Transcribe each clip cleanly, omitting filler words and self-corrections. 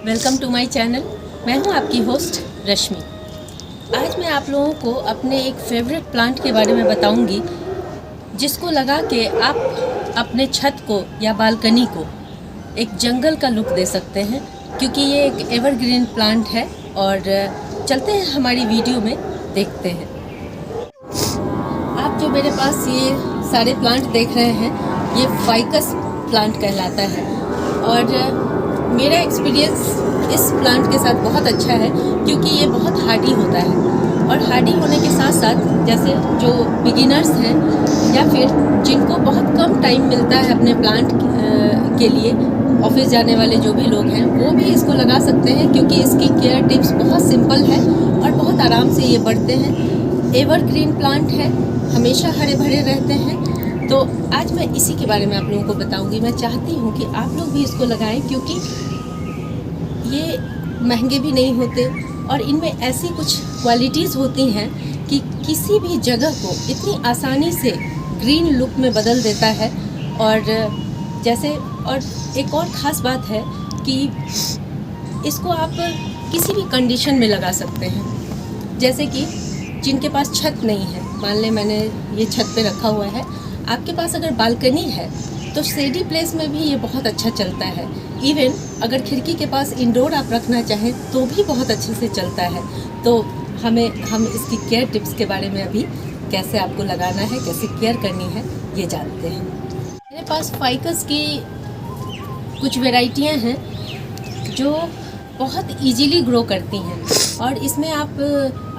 Welcome to my channel. मैं हूं आपकी होस्ट रश्मि। आज मैं आप लोगों को अपने एक फेवरेट प्लांट के बारे में बताऊंगी, जिसको लगा के आप अपने छत को या बालकनी को एक जंगल का लुक दे सकते हैं, क्योंकि ये एक एवरग्रीन प्लांट है। और चलते हैं हमारी वीडियो में, देखते हैं। आप जो मेरे पास ये सारे प्लांट देख रहे हैं, ये फाइकस प्लांट कहलाता है। और मेरा एक्सपीरियंस इस प्लांट के साथ बहुत अच्छा है, क्योंकि ये बहुत हार्डी होता है। और हार्डी होने के साथ साथ, जैसे जो बिगिनर्स हैं या फिर जिनको बहुत कम टाइम मिलता है अपने प्लांट के लिए, ऑफिस जाने वाले जो भी लोग हैं, वो भी इसको लगा सकते हैं, क्योंकि इसकी केयर टिप्स बहुत सिंपल है और बहुत आराम से ये बढ़ते हैं। एवरग्रीन प्लांट है, हमेशा हरे भरे रहते हैं। तो आज मैं इसी के बारे में आप लोगों को बताऊंगी। मैं चाहती हूँ कि आप लोग भी इसको लगाएं, क्योंकि ये महंगे भी नहीं होते और इनमें ऐसी कुछ क्वालिटीज़ होती हैं कि किसी भी जगह को इतनी आसानी से ग्रीन लुक में बदल देता है। और जैसे, और एक और ख़ास बात है कि इसको आप किसी भी कंडीशन में लगा सकते हैं। जैसे कि जिनके पास छत नहीं है, मान लें मैंने ये छत पे रखा हुआ है। आपके पास अगर बालकनी है तो शेडी प्लेस में भी ये बहुत अच्छा चलता है। इवन अगर खिड़की के पास इंडोर आप रखना चाहें तो भी बहुत अच्छे से चलता है। तो हम इसकी केयर टिप्स के बारे में अभी कैसे आपको लगाना है, कैसे केयर करनी है, ये जानते हैं। मेरे पास फाइकस की कुछ वैरायटियाँ हैं जो बहुत इजीली ग्रो करती हैं। और इसमें आप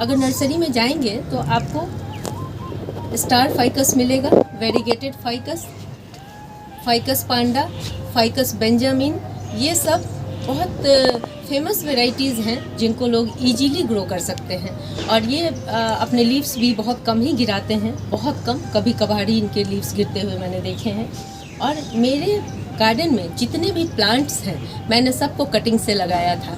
अगर नर्सरी में जाएंगे तो आपको स्टार फाइकस मिलेगा, वेरीगेटेड फाइकस, फाइकस पांडा, फाइकस बेंजामिन, ये सब बहुत फेमस वैरायटीज़ हैं जिनको लोग इजीली ग्रो कर सकते हैं। और ये अपने लीव्स भी बहुत कम ही गिराते हैं, बहुत कम, कभी कभार ही इनके लीव्स गिरते हुए मैंने देखे हैं। और मेरे गार्डन में जितने भी प्लांट्स हैं, मैंने सबको कटिंग से लगाया था।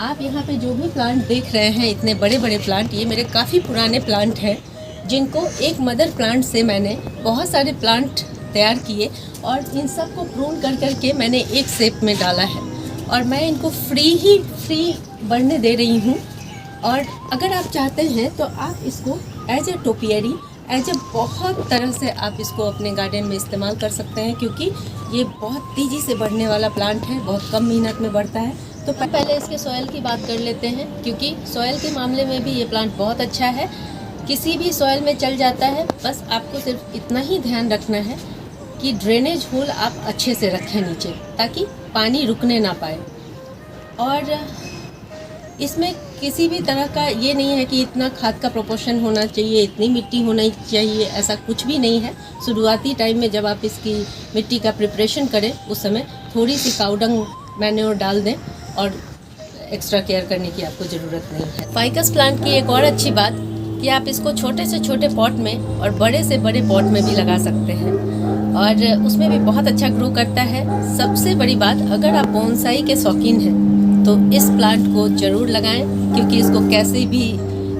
आप यहाँ पे जो भी प्लांट देख रहे हैं, इतने बड़े बड़े प्लांट, ये मेरे काफ़ी पुराने प्लांट हैं, जिनको एक मदर प्लांट से मैंने बहुत सारे प्लांट तैयार किए और इन सब को प्रून कर करके मैंने एक शेप में डाला है। और मैं इनको फ्री बढ़ने दे रही हूँ। और अगर आप चाहते हैं तो आप इसको as a topiary, as a बहुत तरह से आप इसको अपने गार्डन में इस्तेमाल कर सकते हैं, क्योंकि ये बहुत तेज़ी से बढ़ने वाला प्लांट है, बहुत कम मेहनत में बढ़ता है। तो पहले इसके सॉइल की बात कर लेते हैं, क्योंकि सॉइल के मामले में भी ये प्लांट बहुत अच्छा है, किसी भी सॉइल में चल जाता है। बस आपको सिर्फ इतना ही ध्यान रखना है कि ड्रेनेज होल आप अच्छे से रखें नीचे, ताकि पानी रुकने ना पाए। और इसमें किसी भी तरह का ये नहीं है कि इतना खाद का प्रोपोर्शन होना चाहिए, इतनी मिट्टी होनी चाहिए, ऐसा कुछ भी नहीं है। शुरुआती टाइम में जब आप इसकी मिट्टी का प्रिपरेशन करें, उस समय थोड़ी सी काउडंग मैन्योर डाल दें और एक्स्ट्रा केयर करने की आपको ज़रूरत नहीं है। फाइकस प्लांट की एक और अच्छी बात कि आप इसको छोटे से छोटे पॉट में और बड़े से बड़े पॉट में भी लगा सकते हैं, और उसमें भी बहुत अच्छा ग्रो करता है। सबसे बड़ी बात, अगर आप बोनसाई के शौकीन हैं तो इस प्लांट को ज़रूर लगाएं, क्योंकि इसको कैसे भी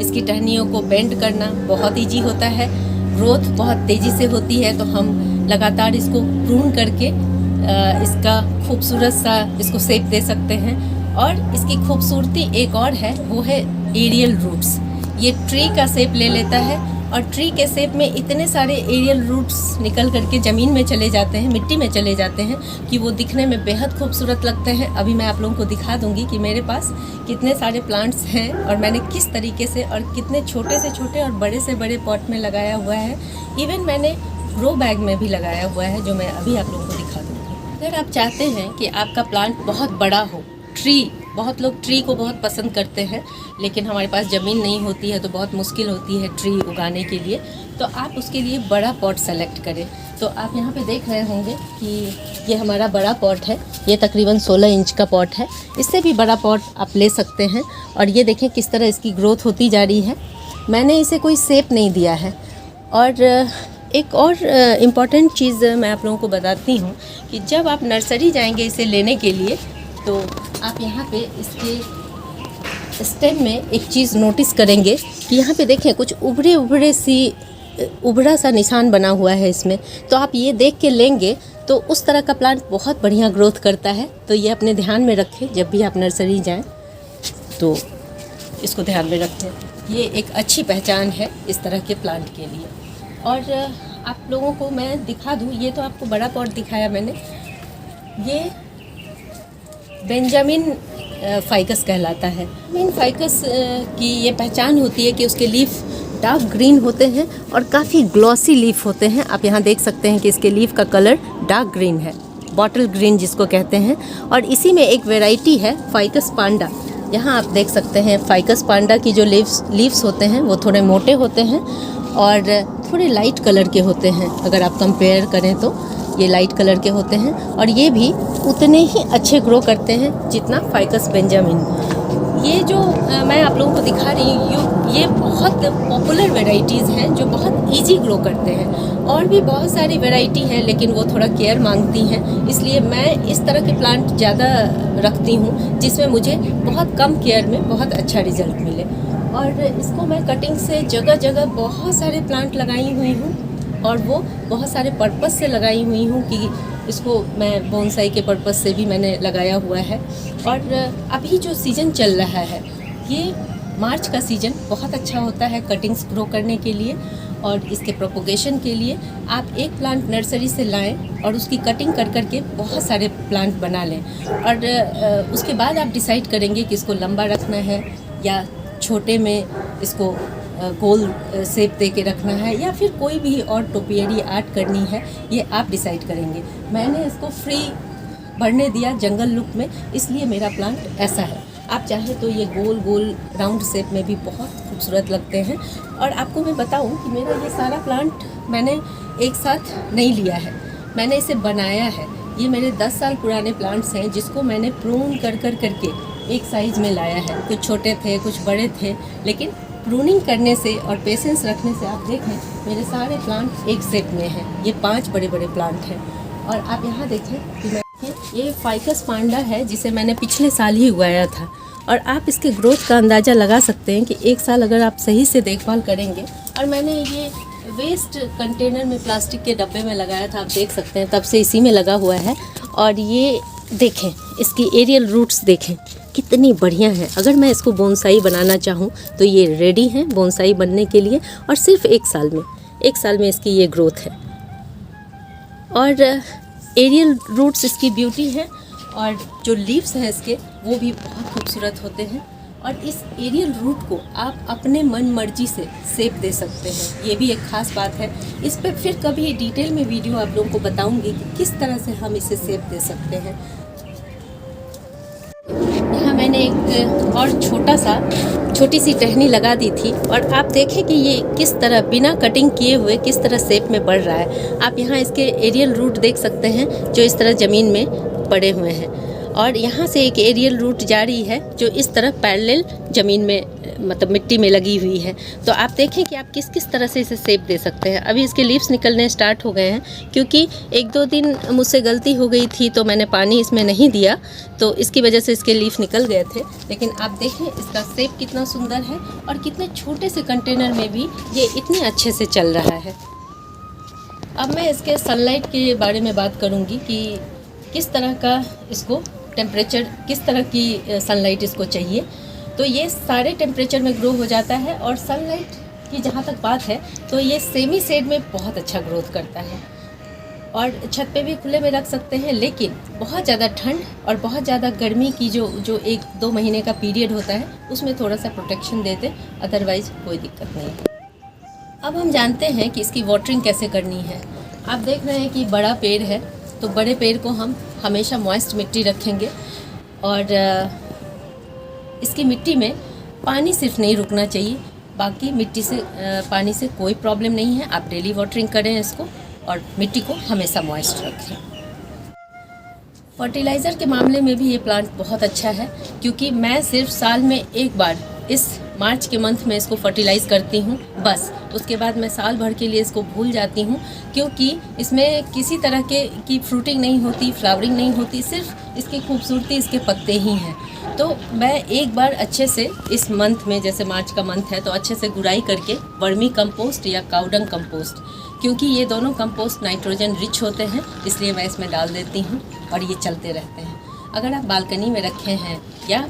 इसकी टहनियों को बेंड करना बहुत ईजी होता है, ग्रोथ बहुत तेज़ी से होती है। तो हम लगातार इसको प्रून करके इसका खूबसूरत सा इसको शेप दे सकते हैं। और इसकी खूबसूरती एक और है, वो है एरियल रूट्स। ये ट्री का शेप ले लेता है और ट्री के शेप में इतने सारे एरियल रूट्स निकल करके ज़मीन में चले जाते हैं, मिट्टी में चले जाते हैं, कि वो दिखने में बेहद खूबसूरत लगते हैं। अभी मैं आप लोगों को दिखा दूंगी कि मेरे पास कितने सारे प्लांट्स हैं और मैंने किस तरीके से और कितने छोटे से छोटे और बड़े से बड़े पॉट में लगाया हुआ है। इवन मैंने ग्रो बैग में भी लगाया हुआ है, जो मैं अभी आप लोगों को दिखा दूँगी। अगर आप चाहते हैं कि आपका प्लांट बहुत बड़ा हो, ट्री, बहुत लोग ट्री को बहुत पसंद करते हैं, लेकिन हमारे पास ज़मीन नहीं होती है तो बहुत मुश्किल होती है ट्री उगाने के लिए, तो आप उसके लिए बड़ा पॉट सेलेक्ट करें। तो आप यहाँ पे देख रहे होंगे कि ये हमारा बड़ा पॉट है, ये तकरीबन 16 इंच का पॉट है। इससे भी बड़ा पॉट आप ले सकते हैं। और ये देखें किस तरह इसकी ग्रोथ होती जा रही है। मैंने इसे कोई शेप नहीं दिया है। और एक और इम्पॉर्टेंट चीज़ मैं आप लोगों को बताती हूँ कि जब आप नर्सरी जाएंगे इसे लेने के लिए, तो आप यहाँ पे इसके स्टेम में एक चीज़ नोटिस करेंगे कि यहाँ पे देखें कुछ उभरा सा निशान बना हुआ है इसमें। तो आप ये देख के लेंगे तो उस तरह का प्लांट बहुत बढ़िया ग्रोथ करता है। तो ये अपने ध्यान में रखें, जब भी आप नर्सरी जाएं तो इसको ध्यान में रखें। ये एक अच्छी पहचान है इस तरह के प्लांट के लिए। और आप लोगों को मैं दिखा दूँ, ये तो आपको बड़ा पॉट दिखाया मैंने, ये बेंजामिन फाइकस कहलाता है। बेंजामिन फाइकस की ये पहचान होती है कि उसके लीफ डार्क ग्रीन होते हैं और काफ़ी ग्लॉसी लीफ होते हैं। आप यहाँ देख सकते हैं कि इसके लीफ का कलर डार्क ग्रीन है, बॉटल ग्रीन जिसको कहते हैं। और इसी में एक वैरायटी है फाइकस पांडा। यहाँ आप देख सकते हैं फाइकस पांडा की जो लीव्स होते हैं वो थोड़े मोटे होते हैं और थोड़े लाइट कलर के होते हैं। अगर आप कंपेयर करें तो ये लाइट कलर के होते हैं और ये भी उतने ही अच्छे ग्रो करते हैं जितना फाइकस बेंजामिन। ये जो मैं आप लोगों को दिखा रही हूँ, ये बहुत पॉपुलर वैरायटीज़ हैं जो बहुत इजी ग्रो करते हैं। और भी बहुत सारी वैरायटी हैं लेकिन वो थोड़ा केयर मांगती हैं, इसलिए मैं इस तरह के प्लांट ज़्यादा रखती हूँ जिसमें मुझे बहुत कम केयर में बहुत अच्छा रिजल्ट मिले। और इसको मैं कटिंग से जगह जगह बहुत सारे प्लांट लगाई हुई हूँ और वो बहुत सारे पर्पस से लगाई हुई हूँ कि इसको मैं बोनसाई के पर्पस से भी मैंने लगाया हुआ है। और अभी जो सीज़न चल रहा है, ये मार्च का सीज़न बहुत अच्छा होता है कटिंग्स ग्रो करने के लिए और इसके प्रोपोगेशन के लिए। आप एक प्लांट नर्सरी से लाएं और उसकी कटिंग कर करके बहुत सारे प्लांट बना लें और उसके बाद आप डिसाइड करेंगे कि इसको लंबा रखना है या छोटे में इसको गोल शेप दे के रखना है या फिर कोई भी और टोपियरी आर्ट करनी है, ये आप डिसाइड करेंगे। मैंने इसको फ्री बढ़ने दिया जंगल लुक में, इसलिए मेरा प्लांट ऐसा है। आप चाहें तो ये गोल गोल राउंड शेप में भी बहुत खूबसूरत लगते हैं। और आपको मैं बताऊं कि मेरा ये सारा प्लांट मैंने एक साथ नहीं लिया है, मैंने इसे बनाया है। ये मेरे 10 साल पुराने प्लांट्स हैं जिसको मैंने प्रून कर करके एक साइज़ में लाया है। कुछ छोटे थे, कुछ बड़े थे, लेकिन प्रूनिंग करने से और पेशेंस रखने से आप देखें मेरे सारे प्लांट एक सेट में हैं। ये 5 बड़े बड़े प्लांट हैं। और आप यहाँ देखें कि ये फाइकस पांडा है जिसे मैंने पिछले साल ही उगाया था। और आप इसके ग्रोथ का अंदाज़ा लगा सकते हैं कि एक साल अगर आप सही से देखभाल करेंगे। और मैंने ये वेस्ट कंटेनर में प्लास्टिक के डब्बे में लगाया था, आप देख सकते हैं, तब से इसी में लगा हुआ है। और ये देखें, इसकी एरियल रूट्स देखें कितनी बढ़िया है। अगर मैं इसको बोनसाई बनाना चाहूँ तो ये रेडी है बोनसाई बनने के लिए। और सिर्फ एक साल में इसकी ये ग्रोथ है। और एरियल रूट्स इसकी ब्यूटी है और जो लीव्स हैं इसके वो भी बहुत खूबसूरत होते हैं। और इस एरियल रूट को आप अपने मन मर्जी से शेप दे सकते हैं, ये भी एक ख़ास बात है। इस पर फिर कभी डिटेल में वीडियो आप लोगों को बताऊंगी कि किस तरह से हम इसे शेप दे सकते हैं। यहाँ मैंने एक और छोटी सी टहनी लगा दी थी और आप देखें कि ये किस तरह बिना कटिंग किए हुए किस तरह शेप में बढ़ रहा है। आप यहाँ इसके एरियल रूट देख सकते हैं जो इस तरह ज़मीन में पड़े हुए हैं। और यहाँ से एक एरियल रूट जा रही है जो इस तरह पैरेलल ज़मीन में मतलब मिट्टी में लगी हुई है। तो आप देखें कि आप किस किस तरह से इसे शेप दे सकते हैं। अभी इसके लीव्स निकलने स्टार्ट हो गए हैं क्योंकि 1-2 दिन मुझसे गलती हो गई थी तो मैंने पानी इसमें नहीं दिया, तो इसकी वजह से इसके लीफ निकल गए थे। लेकिन आप देखें इसका शेप कितना सुंदर है और कितने छोटे से कंटेनर में भी ये इतने अच्छे से चल रहा है। अब मैं इसके सनलाइट के बारे में बात करूँगी कि किस तरह का इसको टेम्परेचर, किस तरह की सनलाइट इसको चाहिए। तो ये सारे टेम्परेचर में ग्रो हो जाता है। और सनलाइट की जहाँ तक बात है तो ये सेमी शेड में बहुत अच्छा ग्रोथ करता है और छत पे भी खुले में रख सकते हैं। लेकिन बहुत ज़्यादा ठंड और बहुत ज़्यादा गर्मी की जो 1-2 महीने का पीरियड होता है उसमें थोड़ा सा प्रोटेक्शन देते, अदरवाइज़ कोई दिक्कत नहीं है। अब हम जानते हैं कि इसकी वाटरिंग कैसे करनी है। आप देख रहे हैं कि बड़ा पेड़ है तो बड़े पेड़ को हम हमेशा मॉइस्ट मिट्टी रखेंगे और इसकी मिट्टी में पानी सिर्फ नहीं रुकना चाहिए, बाकी पानी से कोई प्रॉब्लम नहीं है। आप डेली वाटरिंग करें इसको और मिट्टी को हमेशा मॉइस्ट रखें। फर्टिलाइज़र के मामले में भी ये प्लांट बहुत अच्छा है क्योंकि मैं सिर्फ साल में एक बार इस मार्च के मंथ में इसको फर्टिलाइज़ करती हूँ, बस उसके बाद मैं साल भर के लिए इसको भूल जाती हूँ, क्योंकि इसमें किसी तरह की फ्रूटिंग नहीं होती, फ्लावरिंग नहीं होती, सिर्फ इसकी खूबसूरती इसके पत्ते ही हैं। तो मैं एक बार अच्छे से इस मंथ में, जैसे मार्च का मंथ है, तो अच्छे से गुड़ाई करके वर्मी कंपोस्ट या काउडंग कंपोस्ट, क्योंकि ये दोनों कंपोस्ट नाइट्रोजन रिच होते हैं, इसलिए मैं इसमें डाल देती हूँ और ये चलते रहते हैं। अगर आप बालकनी में रखे हैं या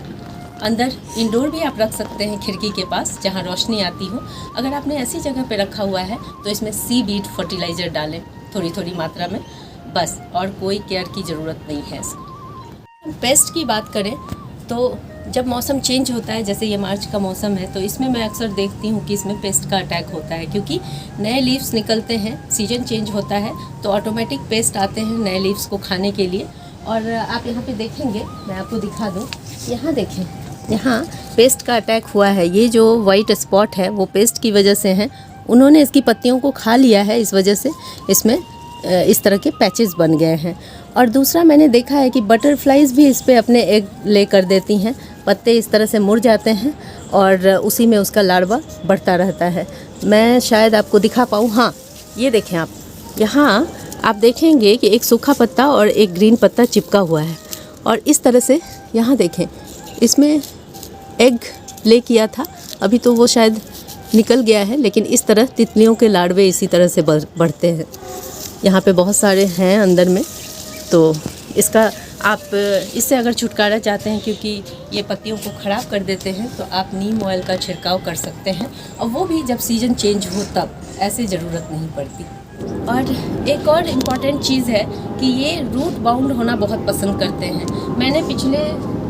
अंदर इंडोर भी आप रख सकते हैं, खिड़की के पास जहाँ रोशनी आती हो। अगर आपने ऐसी जगह पे रखा हुआ है तो इसमें सीड फर्टिलाइज़र डालें थोड़ी थोड़ी मात्रा में, बस, और कोई केयर की ज़रूरत नहीं है इसकी। पेस्ट की बात करें तो जब मौसम चेंज होता है, जैसे ये मार्च का मौसम है, तो इसमें मैं अक्सर देखती हूँ कि इसमें पेस्ट का अटैक होता है, क्योंकि नए लीव्स निकलते हैं, सीजन चेंज होता है तो ऑटोमेटिक पेस्ट आते हैं नए लीव्स को खाने के लिए। और आप यहाँ पे देखेंगे, मैं आपको दिखा दूँ, यहाँ देखें, यहाँ पेस्ट का अटैक हुआ है। ये जो वाइट स्पॉट है वो पेस्ट की वजह से है, उन्होंने इसकी पत्तियों को खा लिया है, इस वजह से इसमें इस तरह के पैचेस बन गए हैं। और दूसरा मैंने देखा है कि बटरफ्लाइज़ भी इस पे अपने एग ले कर देती हैं, पत्ते इस तरह से मुड़ जाते हैं और उसी में उसका लार्वा बढ़ता रहता है। मैं शायद आपको दिखा पाऊँ, हाँ ये देखें आप, यहाँ आप देखेंगे कि एक सूखा पत्ता और एक ग्रीन पत्ता चिपका हुआ है, और इस तरह से यहाँ देखें, इसमें एग ले किया था, अभी तो वो शायद निकल गया है, लेकिन इस तरह तितलियों के लार्वे इसी तरह से बढ़ते हैं। यहाँ पे बहुत सारे हैं अंदर में, तो इसका आप इससे अगर छुटकारा चाहते हैं, क्योंकि ये पत्तियों को ख़राब कर देते हैं, तो आप नीम ऑयल का छिड़काव कर सकते हैं, और वो भी जब सीज़न चेंज हो तब, ऐसे ज़रूरत नहीं पड़ती। और एक और इम्पॉर्टेंट चीज़ है कि ये रूट बाउंड होना बहुत पसंद करते हैं। मैंने पिछले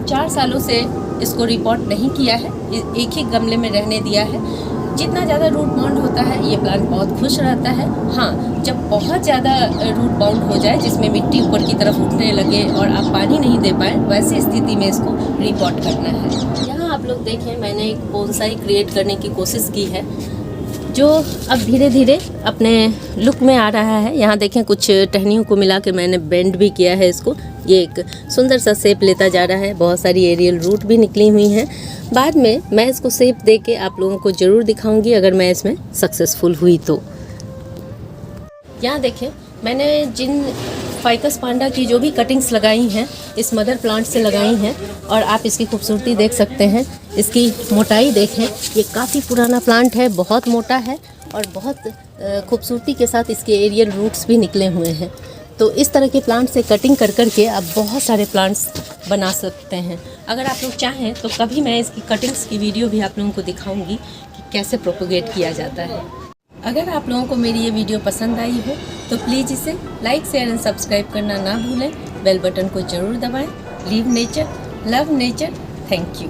4 सालों से इसको रिपोर्ट नहीं किया है, एक ही गमले में रहने दिया है। जितना ज़्यादा रूट बाउंड होता है ये प्लांट बहुत खुश रहता है। हाँ, जब बहुत ज़्यादा रूट बाउंड हो जाए, जिसमें मिट्टी ऊपर की तरफ उठने लगे और आप पानी नहीं दे पाएँ, वैसी स्थिति में इसको रिपोर्ट करना है। यहाँ आप लोग देखें, मैंने एक बोनसाई क्रिएट करने की कोशिश की है, जो अब धीरे धीरे अपने लुक में आ रहा है। यहाँ देखें, कुछ टहनियों को मिला के मैंने बेंड भी किया है इसको, ये एक सुंदर सा शेप लेता जा रहा है। बहुत सारी एरियल रूट भी निकली हुई हैं। बाद में मैं इसको शेप दे के आप लोगों को ज़रूर दिखाऊंगी, अगर मैं इसमें सक्सेसफुल हुई तो। यहाँ देखें, मैंने जिन फाइकस पांडा की जो भी कटिंग्स लगाई हैं, इस मदर प्लांट से लगाई हैं, और आप इसकी खूबसूरती देख सकते हैं। इसकी मोटाई देखें, ये काफ़ी पुराना प्लांट है, बहुत मोटा है, और बहुत खूबसूरती के साथ इसके एरियल रूट्स भी निकले हुए हैं। तो इस तरह के प्लांट से कटिंग कर कर के आप बहुत सारे प्लांट्स बना सकते हैं। अगर आप लोग चाहें तो कभी मैं इसकी कटिंग्स की वीडियो भी आप लोगों को दिखाऊंगी कि कैसे प्रोपोगेट किया जाता है। अगर आप लोगों को मेरी ये वीडियो पसंद आई हो तो प्लीज़ इसे लाइक, शेयर एंड सब्सक्राइब करना ना भूलें। बेल बटन को ज़रूर दबाएं। Live nature, love nature. Thank you.